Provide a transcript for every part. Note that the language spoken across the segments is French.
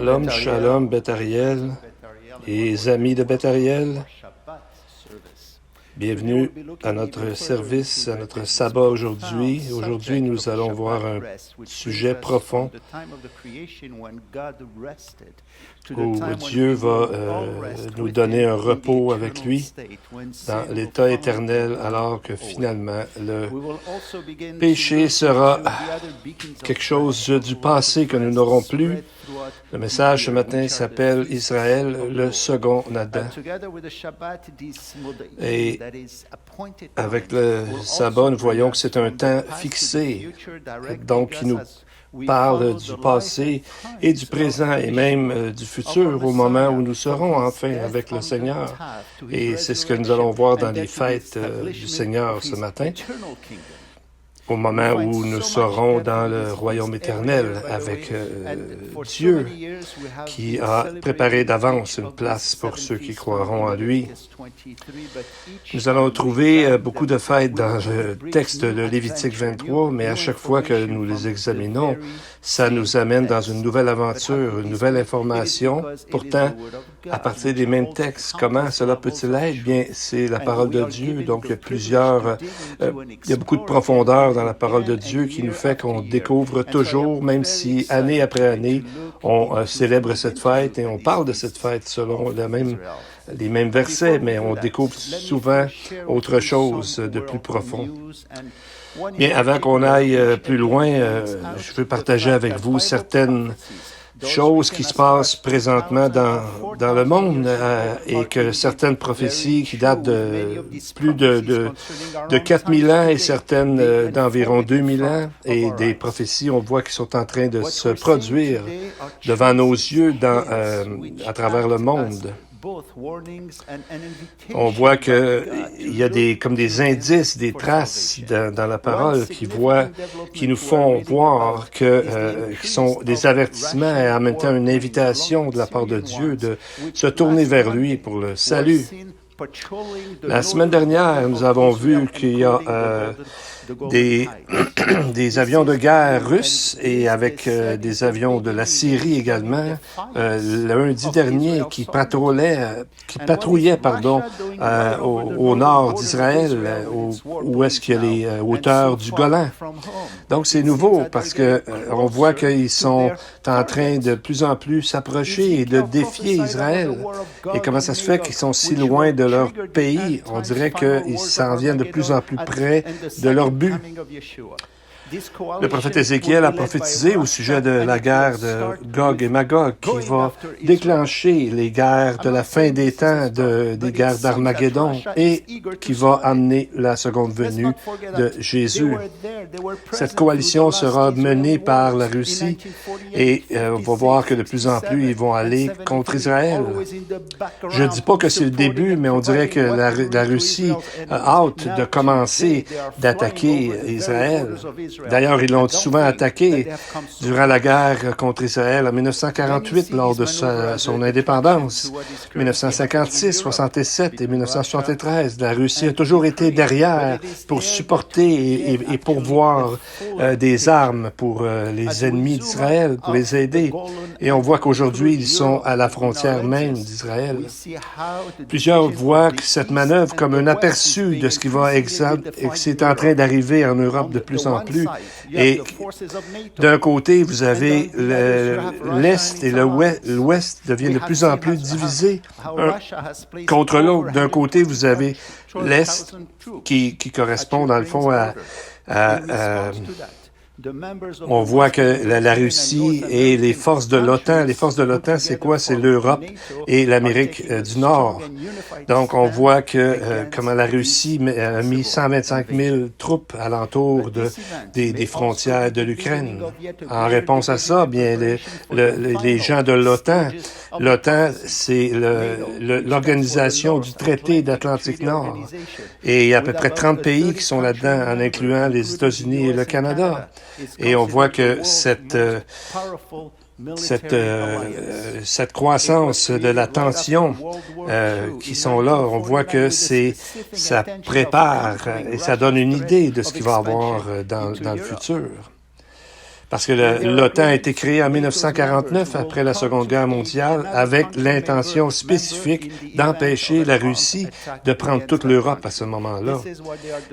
Shalom, shalom, Beth Ariel et amis de Beth Ariel. Bienvenue à notre service, à notre sabbat aujourd'hui. Aujourd'hui, nous allons voir un sujet profond où Dieu va nous donner un repos avec lui dans l'état éternel, alors que finalement le péché sera quelque chose du passé que nous n'aurons plus. Le message ce matin s'appelle Israël, le second Adam. Et avec le sabbat, nous voyons que c'est un temps fixé, donc qui nous parle du passé et du présent et même du futur au moment où nous serons enfin avec le Seigneur. Et c'est ce que nous allons voir dans les fêtes du Seigneur ce matin, au moment où nous serons dans le royaume éternel avec Dieu qui a préparé d'avance une place pour ceux qui croiront en lui. Nous allons trouver beaucoup de fêtes dans le texte de Lévitique 23, mais à chaque fois que nous les examinons, ça nous amène dans une nouvelle aventure, une nouvelle information. Pourtant, à partir des mêmes textes, comment cela peut-il être? Bien, c'est la parole de Dieu, donc il y a beaucoup de profondeur dans la parole de Dieu qui nous fait qu'on découvre toujours, même si année après année, on célèbre cette fête et on parle de cette fête selon les mêmes versets, mais on découvre souvent autre chose de plus profond. Bien, avant qu'on aille plus loin, je veux partager avec vous certaines choses qui se passent présentement dans le monde et que certaines prophéties qui datent de plus de 4000 ans et certaines d'environ 2000 ans et des prophéties, on voit qui sont en train de se produire devant nos yeux à travers le monde. On voit qu'il y a comme des indices, des traces dans la parole qui nous font voir qui sont des avertissements et en même temps une invitation de la part de Dieu de se tourner vers lui pour le salut. La semaine dernière, nous avons vu qu'il y a des avions de guerre russes et avec des avions de la Syrie également. Lundi dernier, qui patrouillait au nord d'Israël, où est-ce qu'il y a les hauteurs du Golan. Donc c'est nouveau parce que on voit qu'ils sont en train de plus en plus s'approcher et de défier Israël. Et comment ça se fait qu'ils sont si loin de leur pays? On dirait qu'ils s'en viennent de plus en plus près de leur but. Le prophète Ézéchiel a prophétisé au sujet de la guerre de Gog et Magog qui va déclencher les guerres de la fin des temps, des guerres d'Armageddon et qui va amener la seconde venue de Jésus. Cette coalition sera menée par la Russie et on va voir que de plus en plus ils vont aller contre Israël. Je ne dis pas que c'est le début, mais on dirait que la Russie a hâte de commencer d'attaquer Israël. D'ailleurs, ils l'ont souvent attaqué durant la guerre contre Israël en 1948 lors de son indépendance, 1956, 67 et 1973. La Russie a toujours été derrière pour supporter et pourvoir des armes pour les ennemis d'Israël, pour les aider. Et on voit qu'aujourd'hui, ils sont à la frontière même d'Israël. Plusieurs voient cette manœuvre comme un aperçu de ce qui est en train d'arriver en Europe de plus en plus. Et d'un côté, vous avez l'Est et l'Ouest deviennent de plus en plus divisés contre l'autre. D'un côté, vous avez l'Est qui correspond dans le fond on voit que la Russie et les forces de l'OTAN, c'est quoi? C'est l'Europe et l'Amérique du Nord. Donc, on voit comment la Russie a mis 125 000 troupes alentour des frontières de l'Ukraine. En réponse à ça, bien, les gens de l'OTAN, c'est l'organisation du traité d'Atlantique Nord. Et il y a à peu près 30 pays qui sont là-dedans, en incluant les États-Unis et le Canada. Et on voit que cette croissance de la tension qui sont là, on voit que ça prépare et ça donne une idée de ce qu'il va y avoir dans le futur. Parce que l'OTAN a été créée en 1949, après la Seconde Guerre mondiale, avec l'intention spécifique d'empêcher la Russie de prendre toute l'Europe à ce moment-là.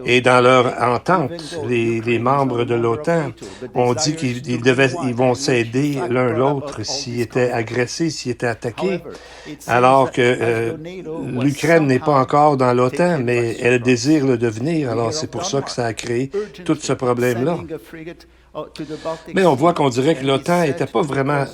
Et dans leur entente, les membres de l'OTAN ont dit ils vont s'aider l'un l'autre s'ils étaient agressés, s'ils étaient attaqués, alors que l'Ukraine n'est pas encore dans l'OTAN, mais elle désire le devenir. Alors c'est pour ça que ça a créé tout ce problème-là. Mais on voit qu'on dirait que l'OTAN n'était pas vraiment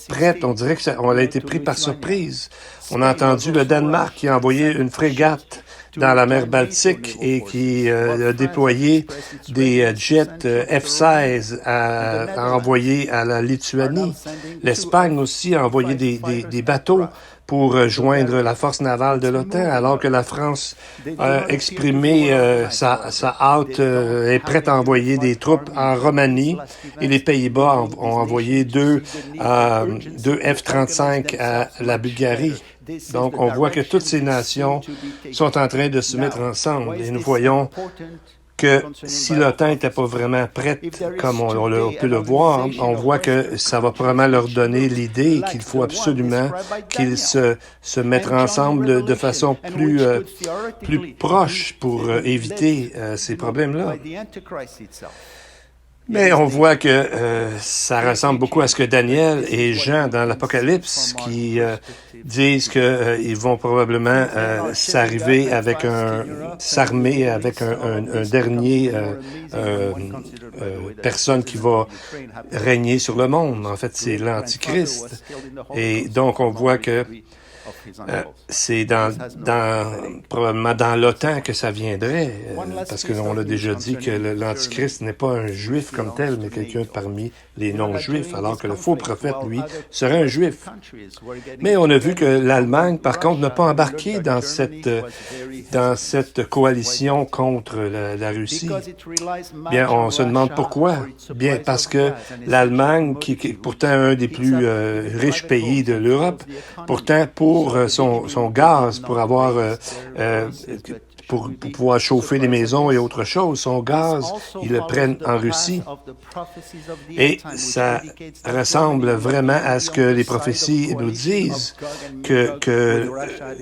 prête. On dirait qu'on a été pris par surprise. On a entendu le Danemark qui a envoyé une frégate dans la mer Baltique et qui a déployé des jets F-16 à envoyer à la Lituanie. L'Espagne aussi a envoyé des bateaux pour joindre la force navale de l'OTAN, alors que la France a exprimé sa hâte, est prête à envoyer des troupes en Roumanie, et les Pays-Bas ont envoyé deux F-35 à la Bulgarie. Donc, on voit que toutes ces nations sont en train de se mettre ensemble, et nous voyons que si l'OTAN n'était pas vraiment prête, comme on peut le voir, on voit que ça va probablement leur donner l'idée qu'il faut absolument qu'ils se mettent ensemble de façon plus proche pour éviter ces problèmes-là. Mais on voit que ça ressemble beaucoup à ce que Daniel et Jean dans l'Apocalypse qui disent qu'ils vont probablement s'armer avec un dernier personne qui va régner sur le monde. En fait, c'est l'Antichrist. Et donc, on voit que c'est probablement dans l'OTAN que ça viendrait, parce que on a déjà dit que l'Antichrist n'est pas un juif comme tel, mais quelqu'un parmi les non-juifs, alors que le faux prophète, lui, serait un juif. Mais on a vu que l'Allemagne, par contre, n'a pas embarqué dans cette coalition contre la Russie. Bien, on se demande pourquoi. Bien, parce que l'Allemagne, qui est pourtant un des plus riches pays de l'Europe, pourtant pour son gaz, pour avoir pour pouvoir chauffer les maisons et autre chose, son gaz, ils le prennent en Russie. Et ça ressemble vraiment à ce que les prophéties nous disent, que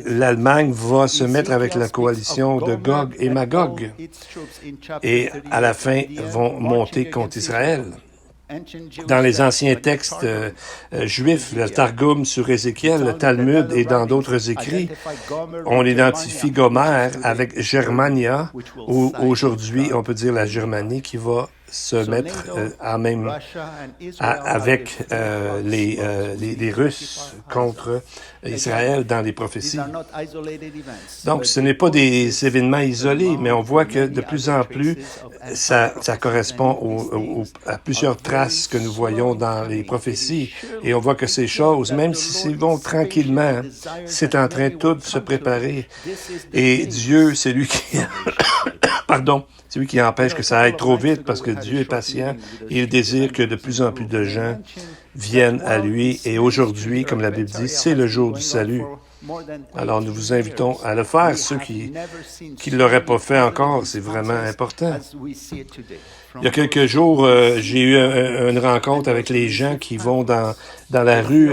l'Allemagne va se mettre avec la coalition de Gog et Magog, et à la fin vont monter contre Israël. Dans les anciens textes juifs, le Targum sur Ézéchiel, le Talmud et dans d'autres écrits, on identifie Gomer avec Germania, ou aujourd'hui, on peut dire la Germanie, qui va se mettre avec les Russes contre Israël dans les prophéties. Donc, ce n'est pas des événements isolés, mais on voit que de plus en plus, ça correspond à plusieurs traces que nous voyons dans les prophéties. Et on voit que ces choses, même si elles vont tranquillement, c'est en train tout de se préparer. Et Dieu, c'est lui qui... Pardon, c'est lui qui empêche que ça aille trop vite, parce que Dieu est patient et il désire que de plus en plus de gens viennent à lui. Et aujourd'hui, comme la Bible dit, c'est le jour du salut. Alors, nous vous invitons à le faire. Ceux qui ne l'auraient pas fait encore, c'est vraiment important. Il y a quelques jours, j'ai eu une rencontre avec les gens qui vont dans la rue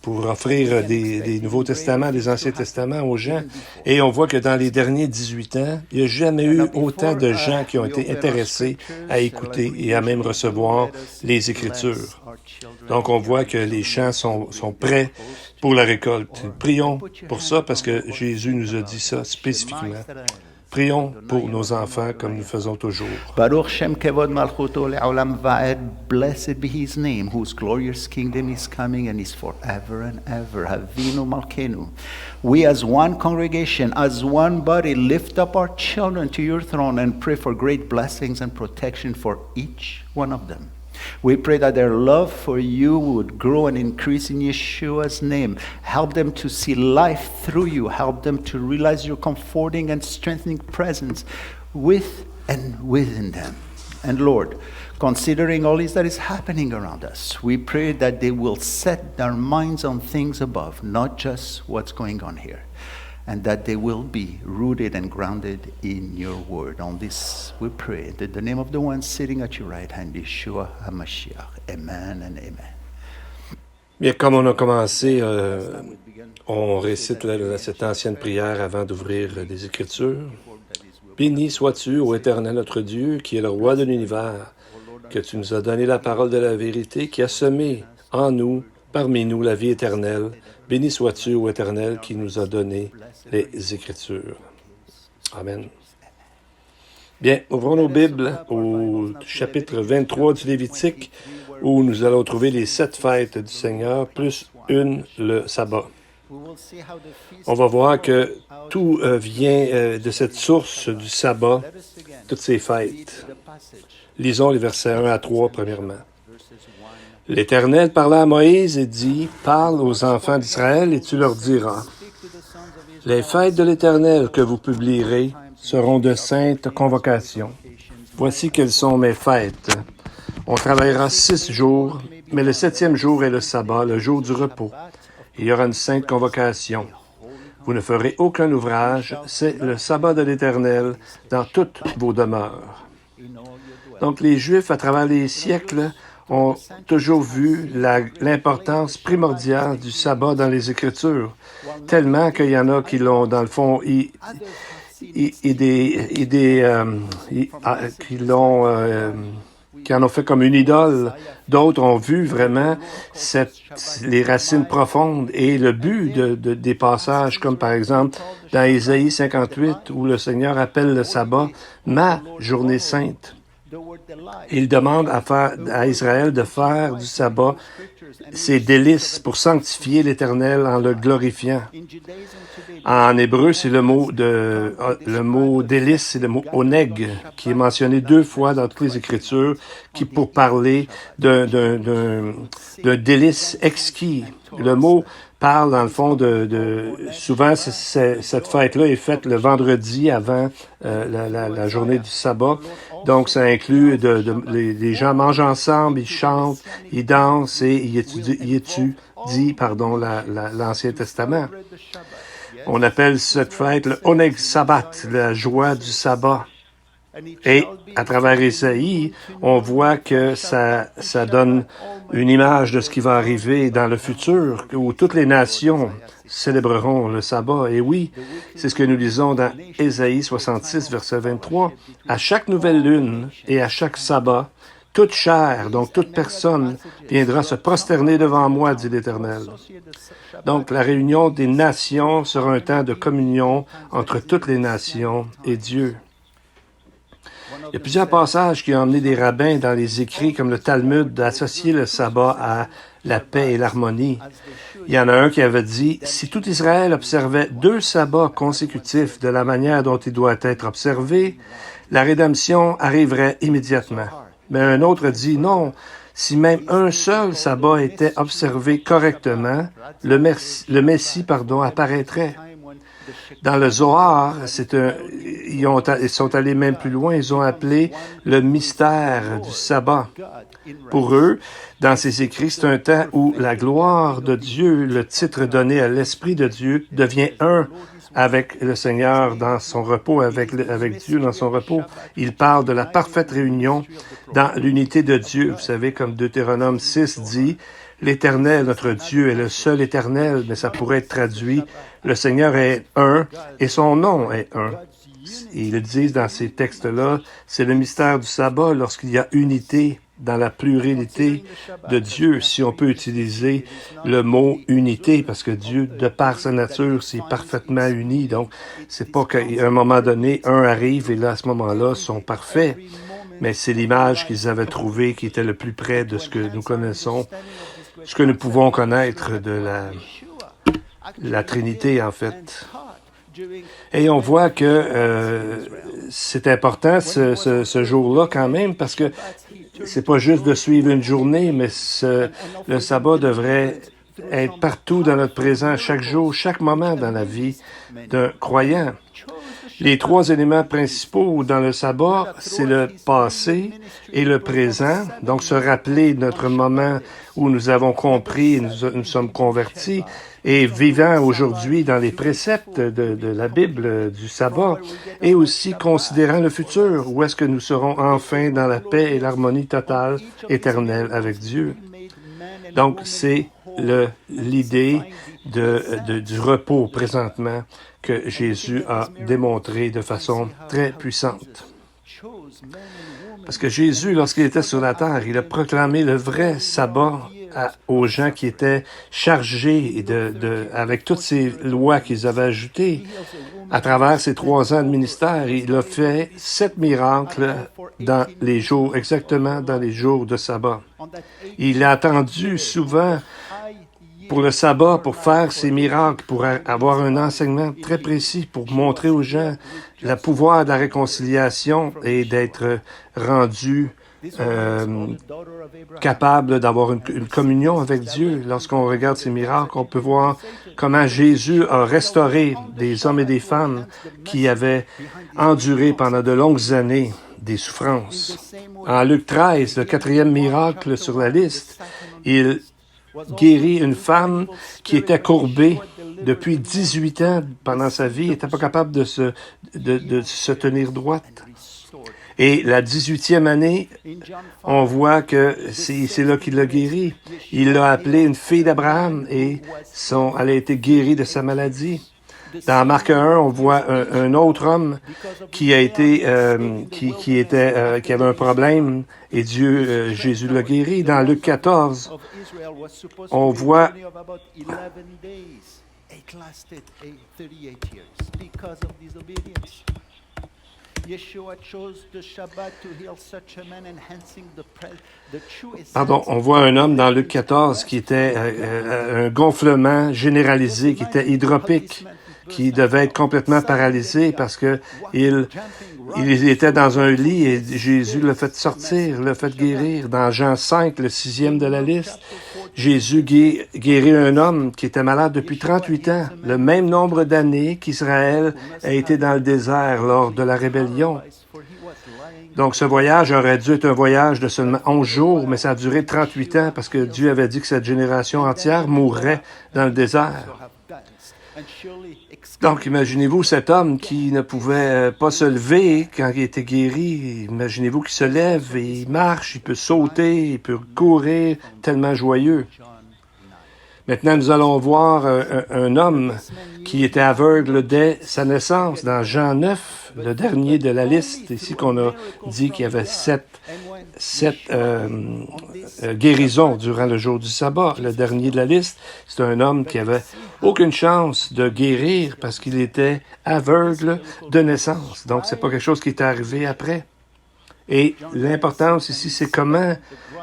pour offrir des Nouveaux Testaments, des Anciens Testaments aux gens. Et on voit que dans les derniers 18 ans, il n'y a jamais eu autant de gens qui ont été intéressés à écouter et à même recevoir les Écritures. Donc, on voit que les champs sont prêts pour la récolte. Prions pour ça parce que Jésus nous a dit ça spécifiquement. Prions pour nos enfants comme nous faisons toujours. Baruch Shem Kevod Malchuto Le'olam Va'ed. Blessed be His name, whose glorious kingdom is coming and is forever and ever. Havinu Malkenu. We as one congregation, as one body, lift up our children to your throne and pray for great blessings and protection for each one of them. We pray that their love for you would grow and increase in Yeshua's name. Help them to see life through you. Help them to realize your comforting and strengthening presence with and within them. And Lord, considering all this that is happening around us, we pray that they will set their minds on things above, not just what's going on here. and that they will be rooted and grounded in your word. On this we pray, in the name of the one sitting at your right hand, Yeshua HaMashiach. Amen and amen. Bien, comme on a commencé, on récite cette ancienne prière avant d'ouvrir les Écritures. Béni sois-tu, ô Éternel notre Dieu, qui est le roi de l'univers, que tu nous as donné la parole de la vérité, qui a semé en nous, parmi nous, la vie éternelle. Béni sois-tu, ô Éternel, qui nous a donné les Écritures. Amen. Bien, ouvrons nos Bibles au chapitre 23 du Lévitique, où nous allons trouver les 7 fêtes du Seigneur, plus une, le sabbat. On va voir que tout vient de cette source du sabbat, toutes ces fêtes. Lisons les versets 1 à 3, premièrement. L'Éternel parla à Moïse et dit, « Parle aux enfants d'Israël et tu leur diras, « Les fêtes de l'Éternel que vous publierez seront de saintes convocations. Voici quelles sont mes fêtes. On travaillera 6 jours, mais le 7e jour est le sabbat, le jour du repos. Il y aura une sainte convocation. Vous ne ferez aucun ouvrage, c'est le sabbat de l'Éternel dans toutes vos demeures. » Donc les Juifs, à travers les siècles, ont toujours vu l'importance primordiale du sabbat dans les Écritures, tellement qu'il y en a qui l'ont, dans le fond, qui en ont fait comme une idole. D'autres ont vu vraiment les racines profondes et le but des passages, comme par exemple dans Ésaïe 58, où le Seigneur appelle le sabbat « ma journée sainte ». Il demande à Israël de faire du sabbat ses délices pour sanctifier l'Éternel en le glorifiant. En hébreu, c'est le mot délice, c'est le mot oneg, qui est mentionné 2 fois dans toutes les Écritures, qui pour parler d'un délice exquis. Le mot parle, dans le fond, souvent, cette fête-là est faite le vendredi avant la journée du sabbat. Donc, ça inclut les gens mangent ensemble, ils chantent, ils dansent et ils étudient l'Ancien Testament. On appelle cette fête le Oneg Sabbat, la joie du sabbat. Et à travers Ésaïe, on voit que ça donne une image de ce qui va arriver dans le futur, où toutes les nations célébreront le sabbat. Et oui, c'est ce que nous lisons dans Ésaïe 66, verset 23. « À chaque nouvelle lune et à chaque sabbat, toute chair, donc toute personne, viendra se prosterner devant moi, dit l'Éternel. » Donc, la réunion des nations sera un temps de communion entre toutes les nations et Dieu. Il y a plusieurs passages qui ont amené des rabbins dans les écrits, comme le Talmud, d'associer le sabbat à la paix et l'harmonie. Il y en a un qui avait dit, si tout Israël observait 2 sabbats consécutifs de la manière dont il doit être observé, la rédemption arriverait immédiatement. Mais un autre dit, non, si même un seul sabbat était observé correctement, le Messie apparaîtrait. Dans le Zohar, ils sont allés même plus loin, ils ont appelé le mystère du sabbat. Pour eux, dans ces écrits, c'est un temps où la gloire de Dieu, le titre donné à l'Esprit de Dieu, devient un avec le Seigneur dans son repos, avec Dieu dans son repos. Il parle de la parfaite réunion dans l'unité de Dieu. Vous savez, comme Deutéronome 6 dit, « L'Éternel, notre Dieu, est le seul Éternel », mais ça pourrait être traduit, « Le Seigneur est un et son nom est un ». Ils le disent dans ces textes-là, c'est le mystère du sabbat lorsqu'il y a unité dans la pluralité de Dieu, si on peut utiliser le mot unité, parce que Dieu, de par sa nature, c'est parfaitement uni. Donc, c'est pas qu'à un moment donné, un arrive et là, à ce moment-là, ils sont parfaits. Mais c'est l'image qu'ils avaient trouvée qui était le plus près de ce que nous connaissons, ce que nous pouvons connaître de la Trinité, en fait. Et on voit que c'est important ce jour-là quand même, parce que c'est pas juste de suivre une journée, mais le sabbat devrait être partout dans notre présent, chaque jour, chaque moment dans la vie d'un croyant. Les 3 éléments principaux dans le sabbat, c'est le passé et le présent. Donc, se rappeler notre moment où nous avons compris et nous sommes convertis, et vivant aujourd'hui dans les préceptes de la Bible, du sabbat, et aussi considérant le futur, où est-ce que nous serons enfin dans la paix et l'harmonie totale, éternelle avec Dieu. Donc, c'est l'idée du repos présentement que Jésus a démontré de façon très puissante. Parce que Jésus, lorsqu'il était sur la terre, il a proclamé le vrai sabbat aux gens qui étaient chargés avec toutes ces lois qu'ils avaient ajoutées. À travers ces 3 ans de ministère, il a fait 7 miracles exactement dans les jours de sabbat. Il a attendu souvent pour le sabbat, pour faire ces miracles, pour avoir un enseignement très précis, pour montrer aux gens le pouvoir de la réconciliation et d'être rendu capable d'avoir une communion avec Dieu. Lorsqu'on regarde ces miracles, on peut voir comment Jésus a restauré des hommes et des femmes qui avaient enduré pendant de longues années des souffrances. En Luc 13, le 4e miracle sur la liste, il guérit une femme qui était courbée depuis 18 ans pendant sa vie, n'était pas capable de se tenir droite. Et la 18e année, on voit que c'est là qu'il l'a guéri. Il l'a appelée une fille d'Abraham et elle a été guérie de sa maladie. Dans Marc 1, on voit un autre homme qui avait un problème et Jésus l'a guéri. Dans Luc 14, on voit on voit un homme dans Luc 14 qui était un gonflement généralisé, qui était hydropique, qui devait être complètement paralysé parce que il était dans un lit et Jésus l'a fait sortir, l'a fait guérir. Dans Jean 5, le 6e de la liste, Jésus guérit un homme qui était malade depuis 38 ans, le même nombre d'années qu'Israël a été dans le désert lors de la rébellion. Donc, ce voyage aurait dû être un voyage de seulement 11 jours, mais ça a duré 38 ans parce que Dieu avait dit que cette génération entière mourrait dans le désert. Donc, imaginez-vous cet homme qui ne pouvait pas se lever quand il était guéri. Imaginez-vous qu'il se lève et il marche, il peut sauter, il peut courir, tellement joyeux. Maintenant, nous allons voir un homme qui était aveugle dès sa naissance. Dans Jean 9, le dernier de la liste, ici qu'on a dit qu'il y avait sept guérisons durant le jour du sabbat. Le dernier de la liste, c'est un homme qui avait aucune chance de guérir parce qu'il était aveugle de naissance. Donc, c'est pas quelque chose qui est arrivé après. Et l'importance ici, c'est comment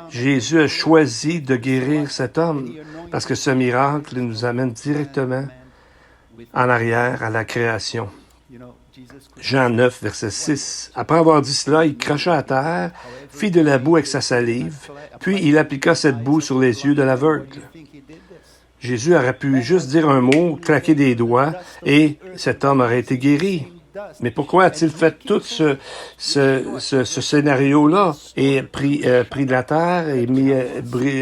Jésus a choisi de guérir cet homme, parce que ce miracle nous amène directement en arrière à la création. Jean 9, verset 6. Après avoir dit cela, il cracha à terre, fit de la boue avec sa salive, puis il appliqua cette boue sur les yeux de l'aveugle. Jésus aurait pu juste dire un mot, claquer des doigts, et cet homme aurait été guéri. Mais pourquoi a-t-il fait tout ce scénario-là et pris de la terre et mis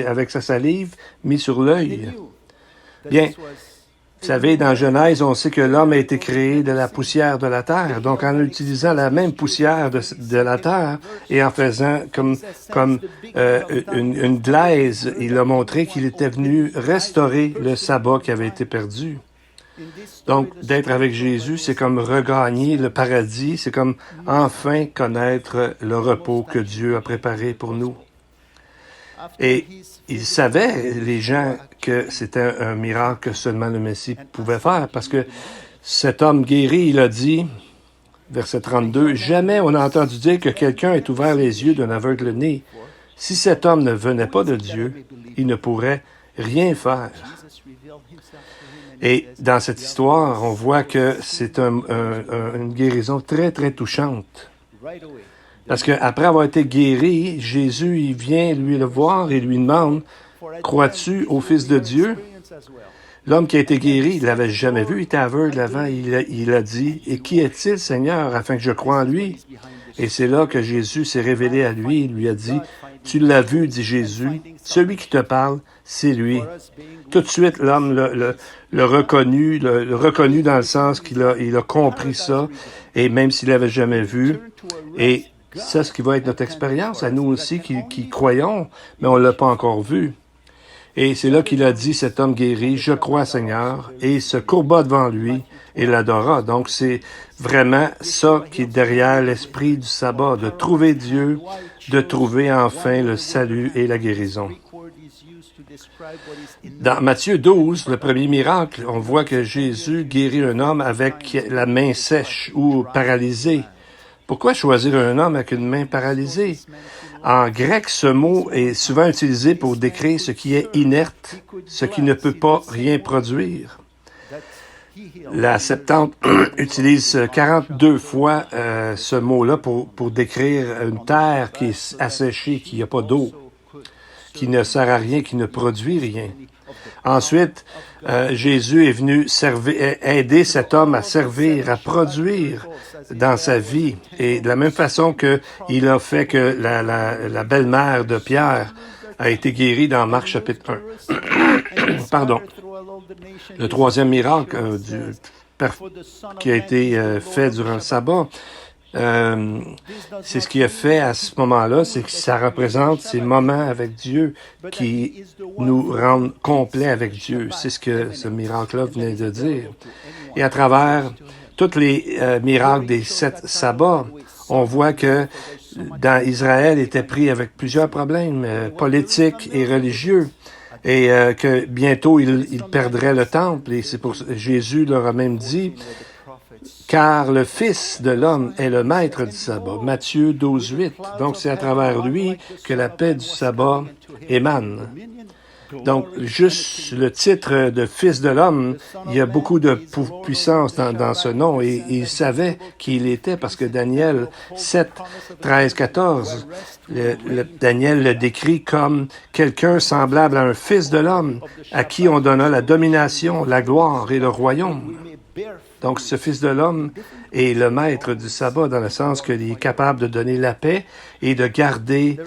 avec sa salive, mis sur l'œil? Bien, vous savez, dans Genèse, on sait que l'homme a été créé de la poussière de la terre. Donc, en utilisant la même poussière de la terre et en faisant comme une glaise, il a montré qu'il était venu restaurer le sabbat qui avait été perdu. Donc, d'être avec Jésus, c'est comme regagner le paradis, c'est comme enfin connaître le repos que Dieu a préparé pour nous. Et ils savaient, les gens, que c'était un miracle que seulement le Messie pouvait faire, parce que cet homme guéri, il a dit, verset 32, « Jamais on a entendu dire que quelqu'un ait ouvert les yeux d'un aveugle né. Si cet homme ne venait pas de Dieu, il ne pourrait rien faire. » Et dans cette histoire, on voit que c'est une guérison très, très touchante. Parce qu'après avoir été guéri, Jésus, il vient lui le voir et lui demande, « Crois-tu au Fils de Dieu? » L'homme qui a été guéri, il l'avait jamais vu, il était aveugle avant, il a dit, « Et qui est-il, Seigneur, afin que je croie en lui? » Et c'est là que Jésus s'est révélé à lui, il lui a dit, « Tu l'as vu, dit Jésus. Celui qui te parle, c'est lui. Tout de suite, l'homme l'a reconnu, le reconnu dans le sens qu'il a compris ça, et même s'il l'avait jamais vu. Et c'est ce qui va être notre expérience, à nous aussi qui croyons, mais on ne l'a pas encore vu. Et c'est là qu'il a dit, cet homme guéri, « Je crois, Seigneur », et il se courba devant lui et l'adora. Donc, c'est vraiment ça qui est derrière l'esprit du sabbat, de trouver Dieu, de trouver enfin le salut et la guérison. Dans Matthieu 12, le premier miracle, on voit que Jésus guérit un homme avec la main sèche ou paralysée. Pourquoi choisir un homme avec une main paralysée? En grec, ce mot est souvent utilisé pour décrire ce qui est inerte, ce qui ne peut pas rien produire. La Septante utilise 42 fois ce mot-là pour décrire une terre qui est asséchée, qui n'a pas d'eau, qui ne sert à rien, qui ne produit rien. Ensuite, Jésus est venu aider cet homme à servir, à produire dans sa vie. Et de la même façon qu'il a fait que la belle-mère de Pierre a été guérie dans Marc chapitre 1. Pardon. Le troisième miracle qui a été fait durant le sabbat, c'est ce qu'il a fait à ce moment-là, c'est que ça représente ces moments avec Dieu qui nous rendent complets avec Dieu. C'est ce que ce miracle-là venait de dire. Et à travers tous les miracles des 7 sabbats, on voit que dans Israël était pris avec plusieurs problèmes politiques et religieux. Et que bientôt il perdrait le temple. Et c'est pour ça que Jésus leur a même dit, car le Fils de l'homme est le maître du sabbat. Matthieu 12, 8. Donc c'est à travers lui que la paix du sabbat émane. Donc, juste le titre de Fils de l'homme, il y a beaucoup de puissance dans ce nom. Et il savait qui il était parce que Daniel 7, 13, 14, Daniel le décrit comme quelqu'un semblable à un Fils de l'homme à qui on donna la domination, la gloire et le royaume. Donc, ce Fils de l'homme est le maître du sabbat dans le sens qu'il est capable de donner la paix et de garder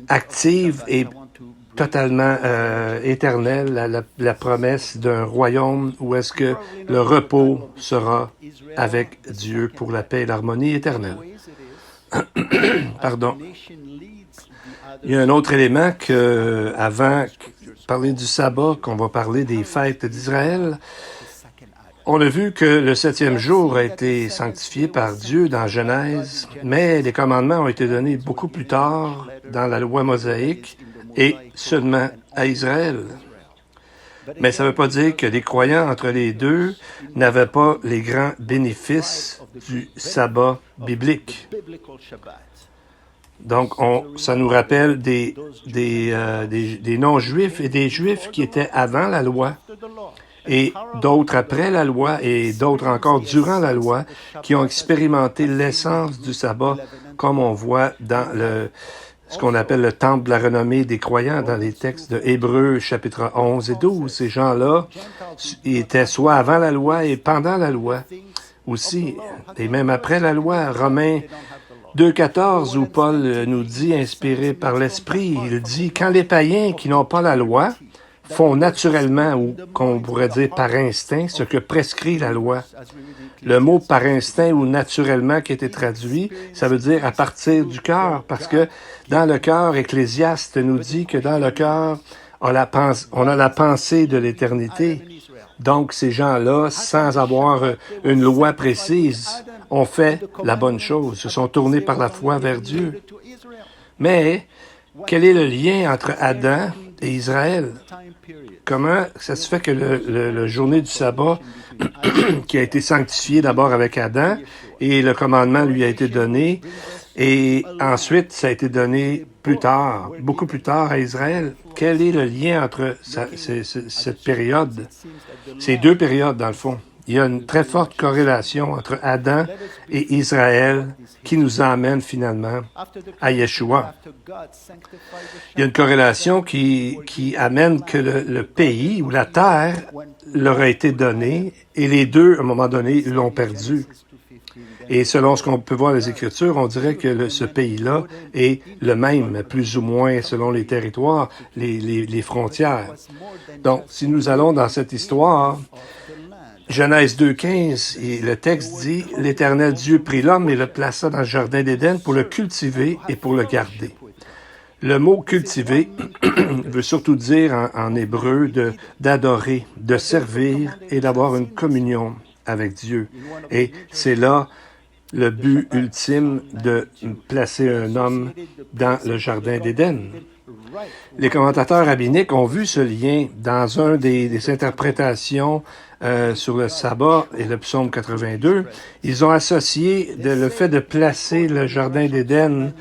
active et totalement éternelle la promesse d'un royaume où est-ce que le repos sera avec Dieu pour la paix et l'harmonie éternelle. Pardon. Il y a un autre élément avant de parler du sabbat, qu'on va parler des fêtes d'Israël. On a vu que le 7e jour a été sanctifié par Dieu dans Genèse, mais les commandements ont été donnés beaucoup plus tard dans la loi mosaïque et seulement à Israël. Mais ça ne veut pas dire que les croyants entre les deux n'avaient pas les grands bénéfices du sabbat biblique. Donc, ça nous rappelle des non-juifs et des juifs qui étaient avant la loi et d'autres après la loi et d'autres encore durant la loi qui ont expérimenté l'essence du sabbat comme on voit dans ce qu'on appelle le temple de la renommée des croyants dans les textes de Hébreux, chapitre 11 et 12. Ces gens-là, ils étaient soit avant la loi et pendant la loi aussi, et même après la loi. Romains 2,14, où Paul nous dit, inspiré par l'Esprit, il dit, « Quand les païens qui n'ont pas la loi font naturellement, ou qu'on pourrait dire par instinct, ce que prescrit la loi. » Le mot « par instinct » ou « naturellement » qui a été traduit, ça veut dire « à partir du cœur », parce que dans le cœur, Ecclésiaste nous dit que dans le cœur, on a la pensée de l'éternité. Donc, ces gens-là, sans avoir une loi précise, ont fait la bonne chose, se sont tournés par la foi vers Dieu. Mais, quel est le lien entre Adam et Israël? Comment ça se fait que la journée du sabbat, qui a été sanctifiée d'abord avec Adam, et le commandement lui a été donné, et ensuite ça a été donné plus tard, beaucoup plus tard à Israël? Quel est le lien entre cette période, ces deux périodes dans le fond? Il y a une très forte corrélation entre Adam et Israël qui nous emmène finalement à Yeshua. Il y a une corrélation qui amène que le pays ou la terre leur a été donné et les deux, à un moment donné, l'ont perdu. Et selon ce qu'on peut voir dans les Écritures, on dirait que ce pays-là est le même, plus ou moins selon les territoires, les frontières. Donc, si nous allons dans cette histoire, Genèse 2,15, et le texte dit « L'Éternel Dieu prit l'homme et le plaça dans le jardin d'Éden pour le cultiver et pour le garder. » Le mot « cultiver » veut surtout dire en hébreu d'adorer, de servir et d'avoir une communion avec Dieu. Et c'est là le but ultime de placer un homme dans le jardin d'Éden. Les commentateurs rabbiniques ont vu ce lien dans un des interprétations sur le sabbat et le psaume 82. Ils ont associé le fait de placer le jardin d'Éden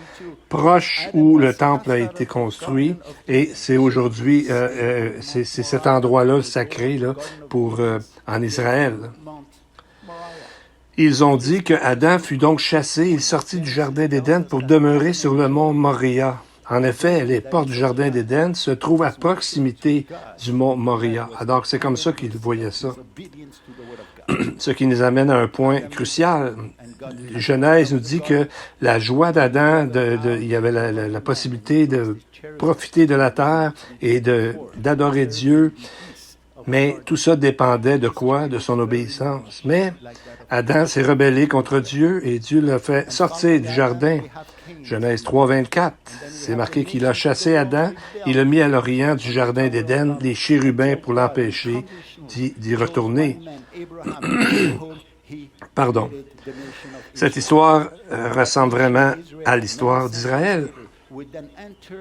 proche où le temple a été construit, et c'est aujourd'hui, c'est cet endroit-là sacré là, en Israël. Ils ont dit que Adam fut donc chassé et sorti du jardin d'Éden pour demeurer sur le mont Moria. En effet, les portes du jardin d'Éden se trouvent à proximité du mont Moria. Alors, c'est comme ça qu'ils voyaient ça. Ce qui nous amène à un point crucial. Genèse nous dit que la joie d'Adam, il y avait la possibilité de profiter de la terre et d'adorer Dieu. Mais tout ça dépendait de quoi? De son obéissance. Mais Adam s'est rebellé contre Dieu et Dieu l'a fait sortir du jardin. Genèse 3,24, c'est marqué qu'il a chassé Adam, il a mis à l'orient du jardin d'Éden les chérubins pour l'empêcher d'y retourner. Pardon. Cette histoire ressemble vraiment à l'histoire d'Israël.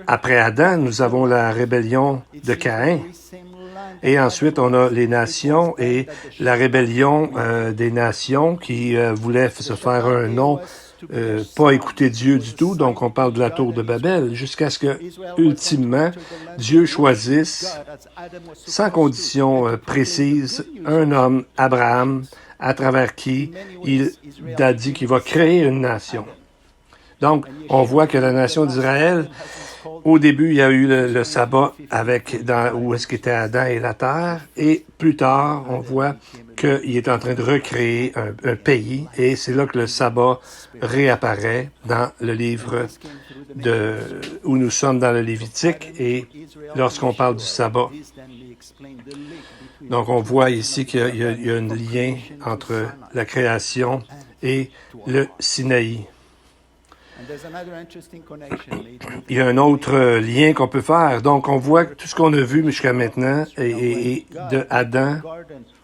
Après Adam, nous avons la rébellion de Caïn. Et ensuite, on a les nations et la rébellion des nations qui voulaient se faire un nom, pas écouter Dieu du tout. Donc, on parle de la tour de Babel, jusqu'à ce que, ultimement, Dieu choisisse, sans condition précise, un homme, Abraham, à travers qui il a dit qu'il va créer une nation. Donc, on voit que la nation d'Israël, au début, il y a eu le sabbat où est-ce qu'était Adam et la terre, et plus tard, on voit qu'il est en train de recréer un pays, et c'est là que le sabbat réapparaît dans le livre où nous sommes dans le Lévitique, et lorsqu'on parle du sabbat. Donc, on voit ici qu'il y a un lien entre la création et le Sinaï. Il y a un autre lien qu'on peut faire. Donc, on voit tout ce qu'on a vu jusqu'à maintenant et de Adam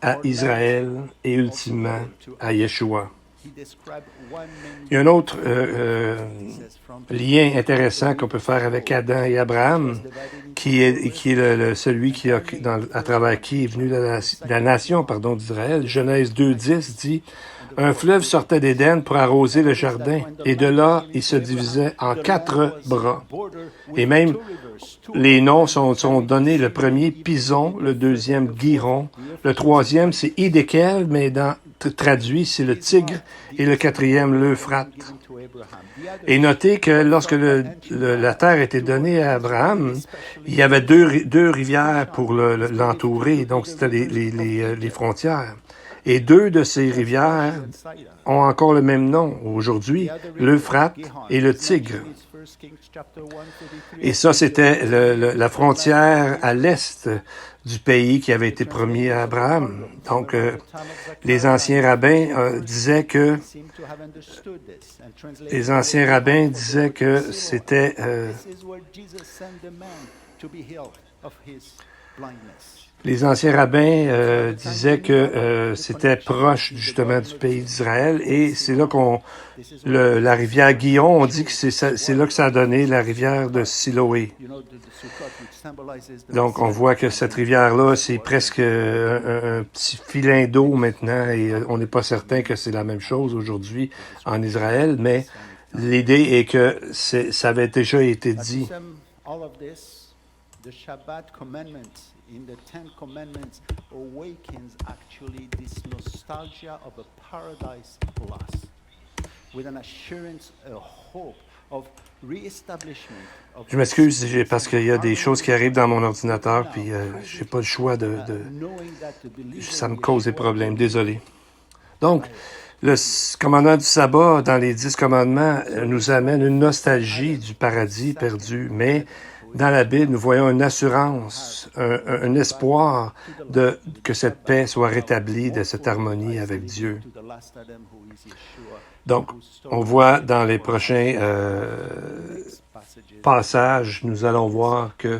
à Israël et ultimement à Yeshua. Il y a un autre lien intéressant qu'on peut faire avec Adam et Abraham, qui est celui à travers qui est venue la nation d'Israël. Genèse 2,10 dit « Un fleuve sortait d'Éden pour arroser le jardin, et de là, il se divisait en 4 bras. » Et même, les noms sont donnés. Le premier, Pison, le deuxième, Guiron, le troisième, c'est Hidékel, mais traduit, c'est le Tigre, et le quatrième, l'Euphrate. Et notez que lorsque la terre était donnée à Abraham, il y avait deux rivières pour l'entourer, donc c'était les frontières. Et 2 de ces rivières ont encore le même nom aujourd'hui, l'Euphrate et le Tigre. Et ça, c'était la frontière à l'est du pays qui avait été promis à Abraham. Donc, les anciens rabbins disaient que c'était les anciens rabbins disaient que c'était proche justement du pays d'Israël, et c'est là la rivière Guillon, on dit que c'est là que ça a donné la rivière de Siloé. Donc on voit que cette rivière-là, c'est presque un petit filin d'eau maintenant, et on n'est pas certain que c'est la même chose aujourd'hui en Israël, mais l'idée est que ça avait déjà été dit. In the 10 Commandments awakens actually this nostalgia of a paradise lost, with an assurance, a hope of reestablishment. Je m'excuse parce qu'il y a des choses qui arrivent dans mon ordinateur, puis j'ai pas le choix ça me cause des problèmes, désolé. Donc, Le commandement du sabbat dans les 10 commandements nous amène une nostalgie du paradis perdu, mais dans la Bible, nous voyons une assurance, un espoir que cette paix soit rétablie, de cette harmonie avec Dieu. Donc, on voit dans les prochains passages, nous allons voir que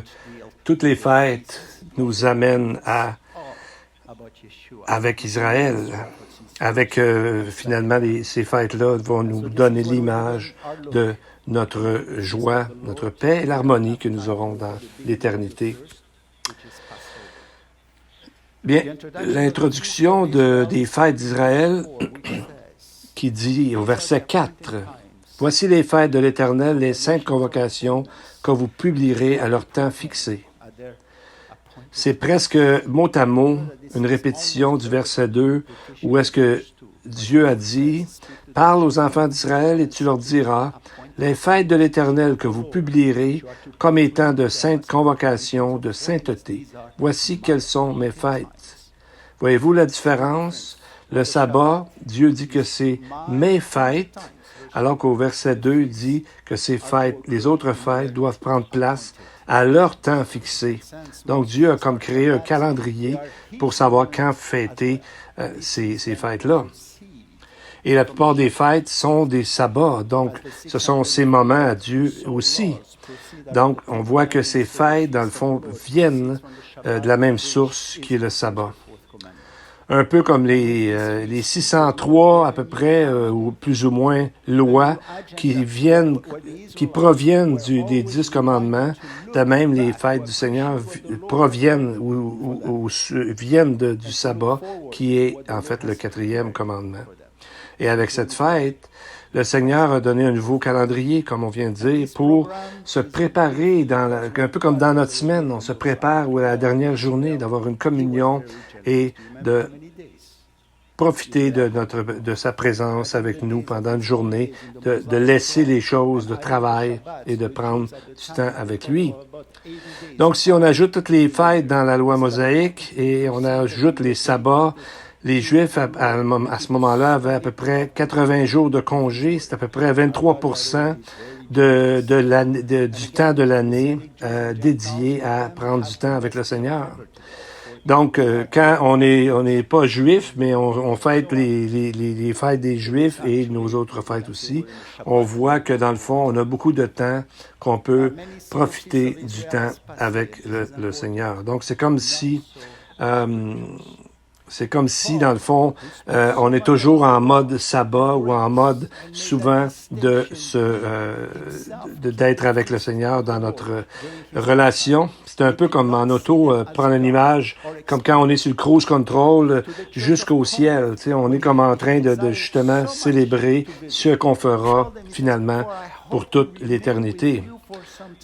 toutes les fêtes nous amènent avec Israël. Finalement, ces fêtes-là vont nous donner l'image de notre joie, notre paix et l'harmonie que nous aurons dans l'éternité. Bien, l'introduction des fêtes d'Israël qui dit au verset 4, « Voici les fêtes de l'Éternel, les saintes convocations que vous publierez à leur temps fixé. » C'est presque mot à mot une répétition du verset 2 où est-ce que Dieu a dit « Parle aux enfants d'Israël et tu leur diras, les fêtes de l'Éternel que vous publierez comme étant de saintes convocations, de sainteté. Voici quelles sont mes fêtes. » Voyez-vous la différence? Le sabbat, Dieu dit que c'est mes fêtes, alors qu'au verset 2, il dit que ces fêtes, les autres fêtes doivent prendre place à leur temps fixé. Donc, Dieu a comme créé un calendrier pour savoir quand fêter ces fêtes-là. Et la plupart des fêtes sont des sabbats, donc ce sont ces moments à Dieu aussi. Donc, on voit que ces fêtes, dans le fond, viennent de la même source qui est le sabbat. Un peu comme les 603 à peu près, ou plus ou moins, lois qui proviennent des 10 commandements. De même, les fêtes du Seigneur proviennent ou viennent du sabbat, qui est en fait le 4e commandement. Et avec cette fête, le Seigneur a donné un nouveau calendrier, comme on vient de dire, pour se préparer, un peu comme dans notre semaine, on se prépare à la dernière journée d'avoir une communion et de profiter de sa présence avec nous pendant une journée, de laisser les choses de travail et de prendre du temps avec lui. Donc, si on ajoute toutes les fêtes dans la loi mosaïque et on ajoute les sabbats, les Juifs, à ce moment-là, avaient à peu près 80 jours de congé. C'est à peu près 23% du temps de l'année dédié à prendre du temps avec le Seigneur. Donc, quand on n'est pas juif, mais on fête les fêtes des Juifs et nos autres fêtes aussi, on voit que dans le fond, on a beaucoup de temps qu'on peut profiter du temps avec le Seigneur. Donc, c'est comme si, dans le fond, on est toujours en mode sabbat ou en mode souvent d'être avec le Seigneur dans notre relation. C'est un peu comme en auto, prendre une image, comme quand on est sur le cruise control jusqu'au ciel. Tu sais, on est comme en train de justement célébrer ce qu'on fera finalement pour toute l'éternité.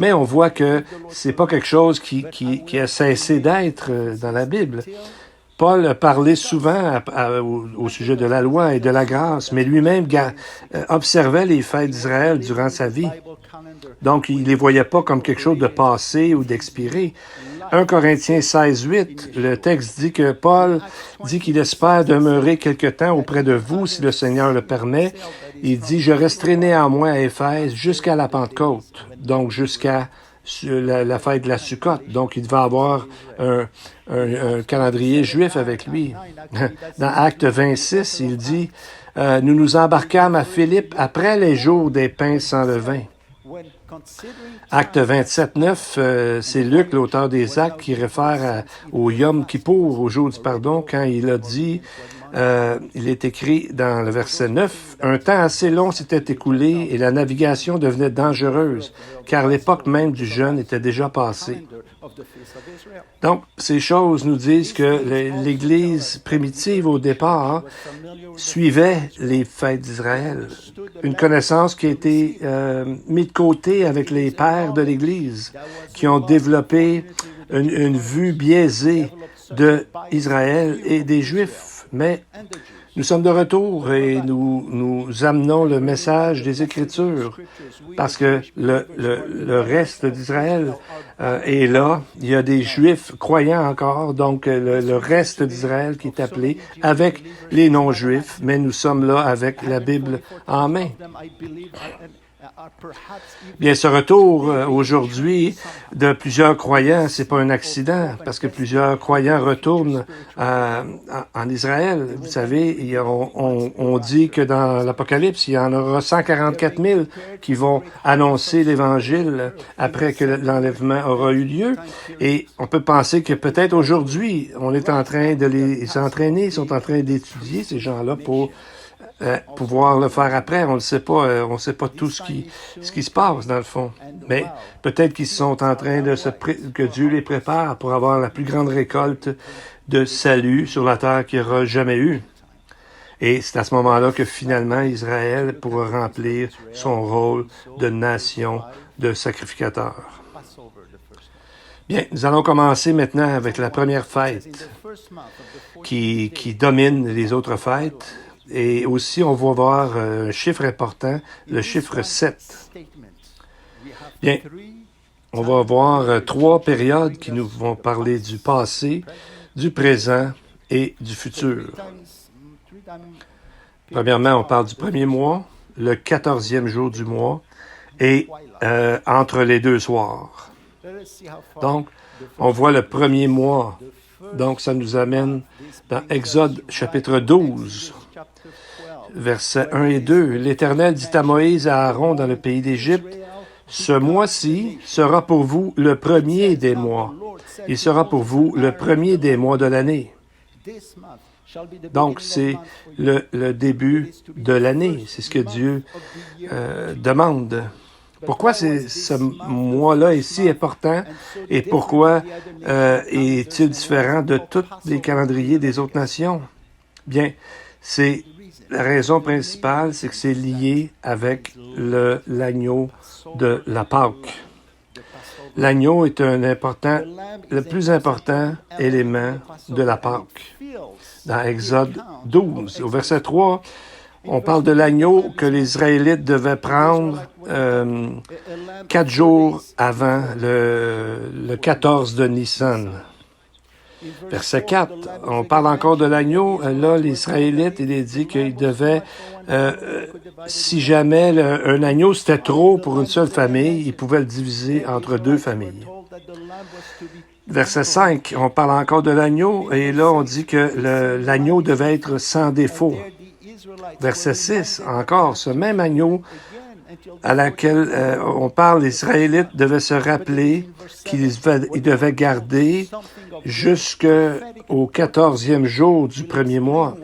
Mais on voit que c'est pas quelque chose qui a cessé d'être dans la Bible. Paul parlait souvent au sujet de la loi et de la grâce, mais lui-même observait les fêtes d'Israël durant sa vie. Donc, il ne les voyait pas comme quelque chose de passé ou d'expiré. 1 Corinthiens 16:8, le texte dit que Paul dit qu'il espère demeurer quelque temps auprès de vous, si le Seigneur le permet. Il dit « Je resterai néanmoins à Éphèse jusqu'à la Pentecôte », donc jusqu'à la fête de la Sukkot. Donc, il va avoir un calendrier juif avec lui. Dans Acte 26, il dit « Nous nous embarquâmes à Philippe après les jours des pains sans levain ». Acte 27:9, c'est Luc, l'auteur des Actes, qui réfère au Yom Kippour, au jour du pardon, quand il a dit, il est écrit dans le verset 9, « Un temps assez long s'était écoulé et la navigation devenait dangereuse, car l'époque même du jeûne était déjà passée. » Donc, ces choses nous disent que l'Église primitive, au départ, suivait les fêtes d'Israël. Une connaissance qui a été mise de côté avec les pères de l'Église, qui ont développé une vue biaisée d'Israël et des Juifs. Mais nous sommes de retour et nous amenons le message des Écritures parce que le reste d'Israël est là. Il y a des Juifs croyants encore, donc le reste d'Israël qui est appelé avec les non-Juifs, mais nous sommes là avec la Bible en main. Bien, ce retour aujourd'hui de plusieurs croyants, c'est pas un accident, parce que plusieurs croyants retournent en Israël. Vous savez, on dit que dans l'Apocalypse, il y en aura 144 000 qui vont annoncer l'Évangile après que l'enlèvement aura eu lieu. Et on peut penser que peut-être aujourd'hui, on est en train de les entraîner, ils sont en train d'étudier ces gens-là pour pouvoir le faire après. On ne sait pas, on sait pas tout ce qui se passe dans le fond. Mais peut-être qu'ils sont en train que Dieu les prépare pour avoir la plus grande récolte de salut sur la terre qu'il n'y aura jamais eu. Et c'est à ce moment-là que finalement Israël pourra remplir son rôle de nation, de sacrificateur. Bien, nous allons commencer maintenant avec la première fête qui domine les autres fêtes. Et aussi, on va voir un chiffre important, le chiffre 7. Bien, on va voir 3 périodes qui nous vont parler du passé, du présent et du futur. Premièrement, on parle du premier mois, le 14e jour du mois et entre les 2 soirs. Donc, on voit le premier mois. Donc, ça nous amène dans Exode chapitre 12. Versets 1 et 2. L'Éternel dit à Moïse et à Aaron dans le pays d'Égypte, « Ce mois-ci sera pour vous le premier des mois. Il sera pour vous le premier des mois de l'année. » Donc, c'est le début de l'année. C'est ce que Dieu demande. Pourquoi ce mois-là est si important et pourquoi est-il différent de tous les calendriers des autres nations? Bien, la raison principale, c'est que c'est lié avec l'agneau de la Pâque. L'agneau est le plus important élément de la Pâque. Dans Exode 12, au verset 3, on parle de l'agneau que les Israélites devaient prendre 4 jours avant le 14 de Nissan. Verset 4, on parle encore de l'agneau. Là, les Israélites, il est dit qu'ils devaient, si jamais un agneau c'était trop pour une seule famille, ils pouvaient le diviser entre 2 familles. Verset 5, on parle encore de l'agneau, et là, on dit que l'agneau devait être sans défaut. Verset 6, encore, ce même agneau à laquelle on parle, les Israélites devaient se rappeler qu'ils devaient garder jusqu'au 14e jour du premier mois.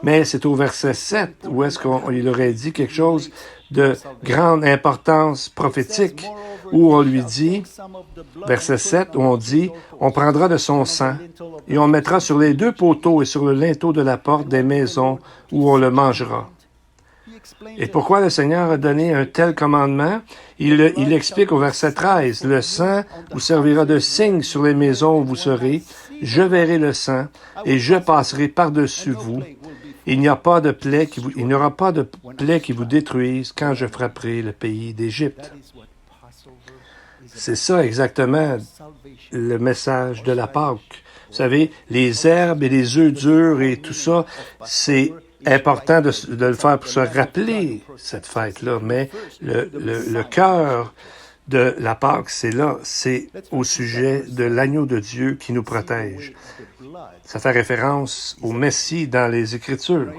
Mais c'est au verset 7 où est-ce qu'il aurait dit quelque chose de grande importance prophétique, où on lui dit, verset 7, où on dit, « On prendra de son sang et on mettra sur les 2 poteaux et sur le linteau de la porte des maisons où on le mangera. » Et pourquoi le Seigneur a donné un tel commandement? Il explique au verset 13, « Le sang vous servira de signe sur les maisons où vous serez. Je verrai le sang et je passerai par-dessus vous. Il n'y aura pas de plaie qui vous détruise quand je frapperai le pays d'Égypte. » C'est ça exactement le message de la Pâque. Vous savez, les herbes et les œufs durs et tout ça, c'est important de le faire pour se rappeler cette fête-là, mais le cœur de la Pâque, c'est là, c'est au sujet de l'agneau de Dieu qui nous protège. Ça fait référence au Messie dans les Écritures.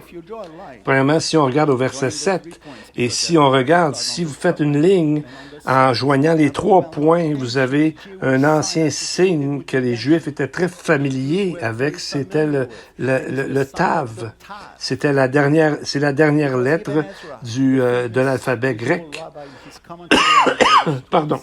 Premièrement, si on regarde au verset 7, et si vous faites une ligne en joignant les 3 points, vous avez un ancien signe que les Juifs étaient très familiers avec, c'était le Tav. C'est la dernière lettre de l'alphabet grec. Pardon.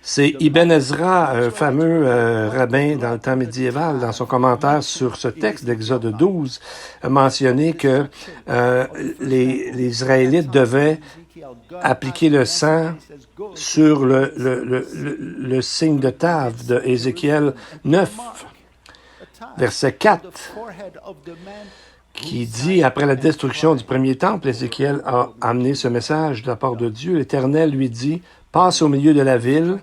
C'est Ibn Ezra, un fameux rabbin dans le temps médiéval, dans son commentaire sur ce texte d'Exode 12, a mentionné que les Israélites devaient appliquer le sang sur le signe de Tav de Ézéchiel 9. verset 4, qui dit, après la destruction du premier temple, Ézéchiel a amené ce message de la part de Dieu. L'Éternel lui dit, passe au milieu de la ville,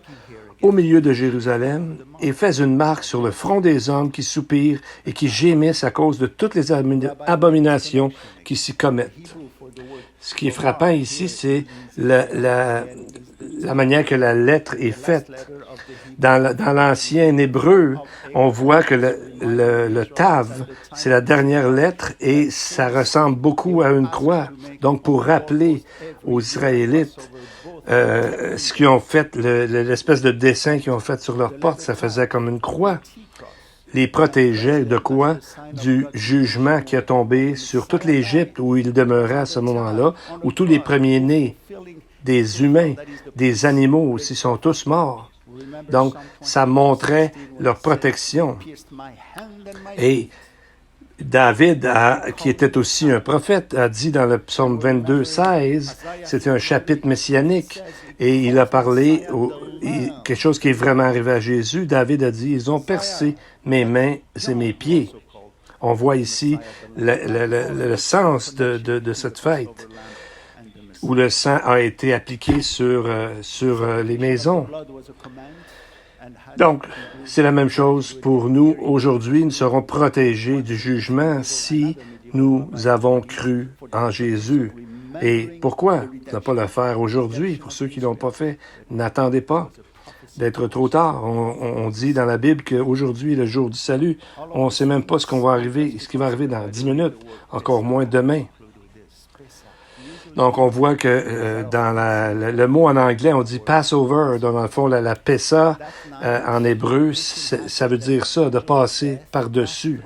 au milieu de Jérusalem, et fais une marque sur le front des hommes qui soupirent et qui gémissent à cause de toutes les abominations qui s'y commettent. Ce qui est frappant ici, c'est la manière que la lettre est faite. Dans l'ancien hébreu, on voit que le tav, c'est la dernière lettre et ça ressemble beaucoup à une croix. Donc, pour rappeler aux Israélites ce qu'ils ont fait, l'espèce de dessin qu'ils ont fait sur leur porte, ça faisait comme une croix. Les protégeait de quoi? Du jugement qui a tombé sur toute l'Égypte où ils demeuraient à ce moment-là, où tous les premiers-nés des humains, des animaux aussi sont tous morts. Donc, ça montrait leur protection. Et David, qui était aussi un prophète, a dit dans le psaume 22, 16, c'était un chapitre messianique, et il a parlé quelque chose qui est vraiment arrivé à Jésus. David a dit, ils ont percé mes mains et mes pieds. On voit ici le sens de cette fête, où le sang a été appliqué sur les maisons. Donc, c'est la même chose pour nous. Aujourd'hui, nous serons protégés du jugement si nous avons cru en Jésus. Et pourquoi ne pas le faire aujourd'hui? Pour ceux qui ne l'ont pas fait, n'attendez pas d'être trop tard. On dit dans la Bible qu'aujourd'hui est le jour du salut. On ne sait même pas ce qui va arriver dans 10 minutes, encore moins demain. Donc, on voit que dans le mot en anglais, on dit Passover. Dans le fond, la Pessa en hébreu, ça veut dire ça, de passer par-dessus.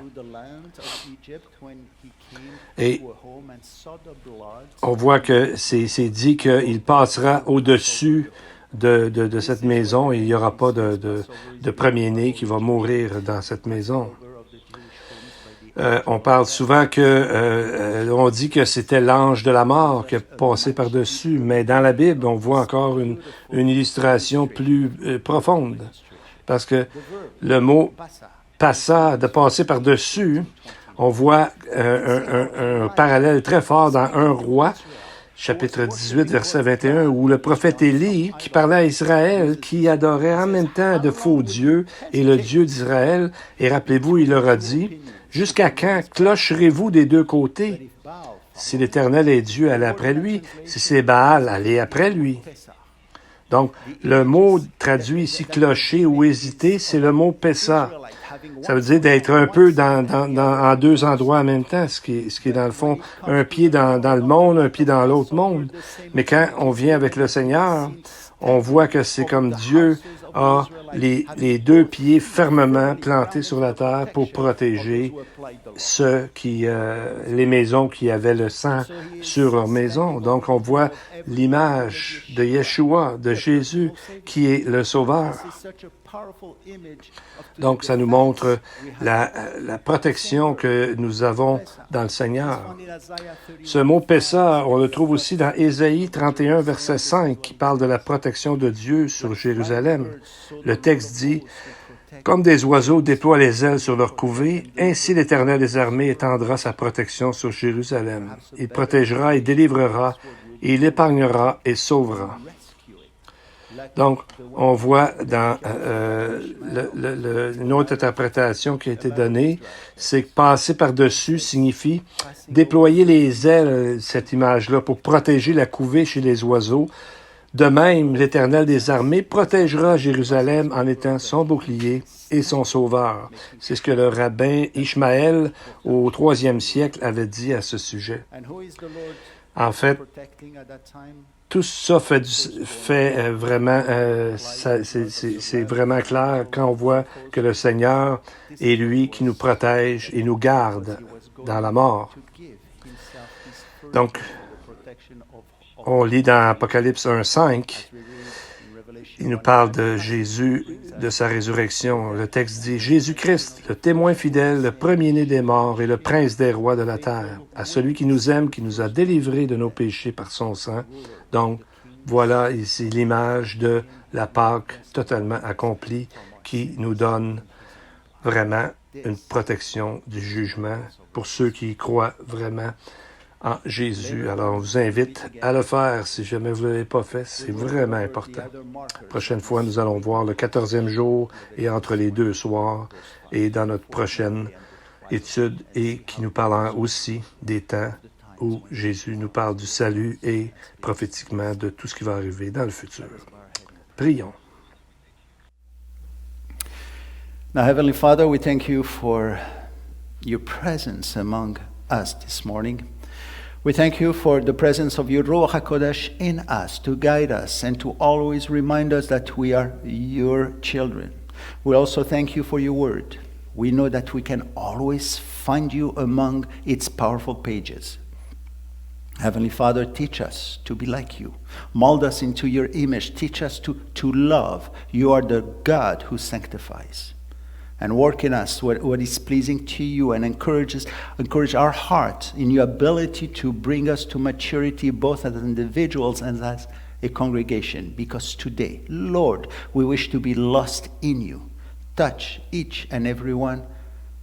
Et on voit que c'est dit qu'il passera au-dessus de cette maison et il n'y aura pas de premier-né qui va mourir dans cette maison. On parle souvent on dit que c'était l'ange de la mort qui a passé par-dessus, mais dans la Bible, on voit encore une illustration plus profonde. Parce que le mot « passa », de passer par-dessus, on voit un parallèle très fort dans 1 Roi, chapitre 18, verset 21, où le prophète Élie, qui parlait à Israël, qui adorait en même temps de faux dieux et le Dieu d'Israël, et rappelez-vous, il leur a dit, « Jusqu'à quand clocherez-vous des deux côtés? Si l'Éternel est Dieu, allez après lui. Si c'est Baal, allez après lui. » Donc, le mot traduit ici « clocher » ou « hésiter », c'est le mot « pessa ». Ça veut dire d'être un peu en deux endroits en même temps, ce qui est dans le fond un pied dans le monde, un pied dans l'autre monde. Mais quand on vient avec le Seigneur, on voit que c'est comme Dieu a les deux pieds fermement plantés sur la terre pour protéger les maisons qui avaient le sang sur leur maison. Donc, on voit l'image de Yeshua, de Jésus, qui est le Sauveur. Donc, ça nous montre la protection que nous avons dans le Seigneur. Ce mot « Pessa », on le trouve aussi dans Ésaïe 31, verset 5, qui parle de la protection de Dieu sur Jérusalem. Le texte dit « Comme des oiseaux déploient les ailes sur leur couvée, ainsi l'Éternel des armées étendra sa protection sur Jérusalem. Il protégera et délivrera, et il épargnera et sauvera. » Donc, on voit dans une autre interprétation qui a été donnée, c'est que passer par-dessus signifie déployer les ailes, cette image-là, pour protéger la couvée chez les oiseaux. De même, l'Éternel des armées protégera Jérusalem en étant son bouclier et son sauveur. C'est ce que le rabbin Ishmaël, au IIIe siècle, avait dit à ce sujet. En fait, tout ça fait vraiment, c'est vraiment clair quand on voit que le Seigneur est lui qui nous protège et nous garde dans la mort. Donc, on lit dans Apocalypse 1:5, il nous parle de Jésus, de sa résurrection. Le texte dit « Jésus-Christ, le témoin fidèle, le premier-né des morts et le prince des rois de la terre, à celui qui nous aime, qui nous a délivrés de nos péchés par son sang. » Donc, voilà ici l'image de la Pâque totalement accomplie qui nous donne vraiment une protection du jugement pour ceux qui croient vraiment en Jésus. Alors, on vous invite à le faire si jamais vous ne l'avez pas fait. C'est vraiment important. Prochaine fois, nous allons voir le 14e jour et entre les 2 soirs et dans notre prochaine étude et qui nous parlera aussi des temps où Jésus nous parle du salut et prophétiquement de tout ce qui va arriver dans le futur. Prions. Now, Heavenly Father, we thank you for your presence among us this morning. We thank you for the presence of your Ruach HaKodesh in us to guide us and to always remind us that we are your children. We also thank you for your word. We know that we can always find you among its powerful pages. Heavenly Father, teach us to be like you. Mold us into your image. Teach us to love. You are the God who sanctifies. And work in us what is pleasing to you, and encourage our heart in your ability to bring us to maturity, both as individuals and as a congregation. Because today, Lord, we wish to be lost in you. Touch each and every one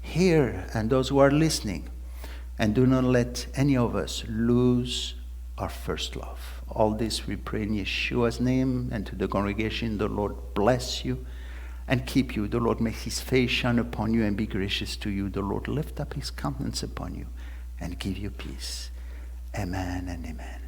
here and those who are listening. And do not let any of us lose our first love. All this we pray in Yeshua's name, and to the congregation, the Lord bless you and keep you. The Lord make his face shine upon you and be gracious to you. The Lord lift up his countenance upon you and give you peace. Amen and amen.